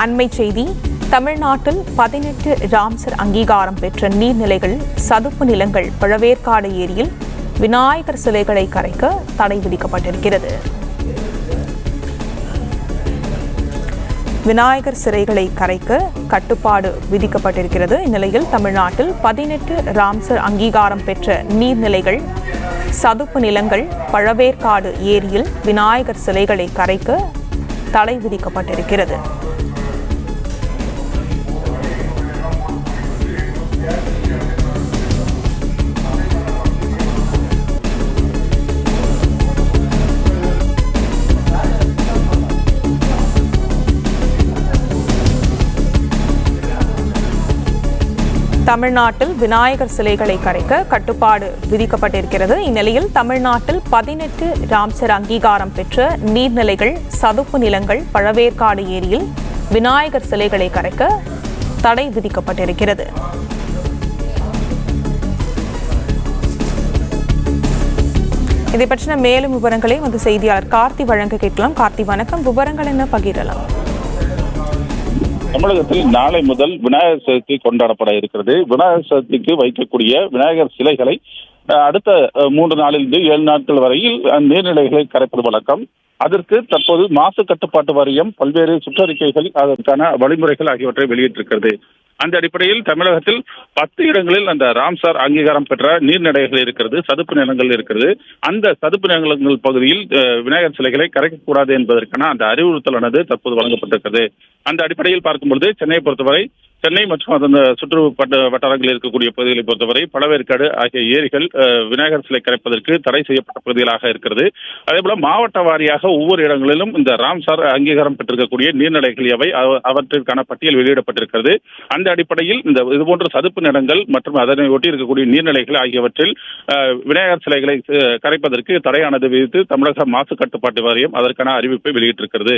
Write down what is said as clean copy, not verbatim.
அண்மை செய்தி. தமிழ்நாட்டில் 18 ராம்சர் அங்கீகாரம் பெற்ற நீர்நிலைகள், சதுப்பு நிலங்கள், பழவேற்காடு ஏரியில் விநாயகர் சிலைகளை கரைக்க தடை விதிக்கப்பட்டிருக்கிறது. விநாயகர் சிலைகளை கரைக்க கட்டுப்பாடு விதிக்கப்பட்டிருக்கிறது. இந்நிலையில் தமிழ்நாட்டில் 18 ராம்சர் அங்கீகாரம் பெற்ற நீர்நிலைகள், சதுப்பு நிலங்கள், பழவேற்காடு ஏரியில் விநாயகர் சிலைகளை கரைக்க தடை விதிக்கப்பட்டிருக்கிறது. தமிழ்நாட்டில் விநாயகர் சிலைகளை கரைக்க கட்டுப்பாடு விதிக்கப்பட்டிருக்கிறது. இந்நிலையில் தமிழ்நாட்டில் 18 ராம்சர் அங்கீகாரம் பெற்ற நீர்நிலைகள், சதுப்பு நிலங்கள், பழவேற்காடு ஏரியில் விநாயகர் சிலைகளை கரைக்க தடை விதிக்கப்பட்டிருக்கிறது. இதை பற்றின மேலும் விவரங்களை செய்தியாளர் கார்த்தி வழங்க கேட்கலாம். கார்த்தி, வணக்கம். விவரங்கள் என்ன பகிரலாம்? தமிழகத்தில் நாளை முதல் விநாயகர் சதுர்த்தி கொண்டாடப்பட இருக்கிறது. விநாயகர் சதுர்த்திக்கு வைக்கக்கூடிய விநாயகர் சிலைகளை அடுத்த 3 நாளிலிருந்து 7 நாட்கள் வரையில் நீர்நிலைகளை கரைப்பது வழக்கம். அதற்கு தற்போது மாசு கட்டுப்பாட்டு வாரியம் பல்வேறு சுற்றறிக்கைகள், அதற்கான வழிமுறைகள் ஆகியவற்றை வெளியிட்டிருக்கிறது. அந்த அடிப்படையில் தமிழகத்தில் 10 இடங்களில் அந்த ராம்சார் அங்கீகாரம் பெற்ற நீர்நிலைகள் இருக்கிறது, சதுப்பு நிலங்கள் இருக்கிறது. அந்த சதுப்பு நிலங்கள் பகுதியில் விநாயகர் சிலைகளை கரைக்கக்கூடாது என்பதற்கான அந்த அறிவுறுத்தலானது தற்போது வழங்கப்பட்டிருக்கிறது. அந்த அடிப்படையில் பார்க்கும்பொழுது சென்னையை பொறுத்தவரை, சென்னை மற்றும் அதன் சுற்று வட்டாரங்களில் இருக்கக்கூடிய பகுதிகளை பொறுத்தவரை பழவேற்காடு ஆகிய ஏரிகள் விநாயகர் சிலை கரைப்பதற்கு தடை செய்யப்பட்ட பகுதிகளாக இருக்கிறது. அதேபோல மாவட்ட வாரியாக ஒவ்வொரு இடங்களிலும் இந்த ராம்சார் அங்கீகாரம் பெற்றிருக்கக்கூடிய நீர்நிலைகள் எவை, அவற்றிற்கான பட்டியல் வெளியிடப்பட்டிருக்கிறது. அந்த அடிப்படையில் இந்த இதுபோன்ற சதுப்பு நிலங்கள் மற்றும் அதனை ஒட்டி இருக்கக்கூடிய நீர்நிலைகள் ஆகியவற்றில் விநாயகர் சிலைகளை கரைப்பதற்கு தடையானது விதித்து தமிழக மாசு கட்டுப்பாட்டு வாரியம் அதற்கான அறிவிப்பை வெளியிட்டிருக்கிறது.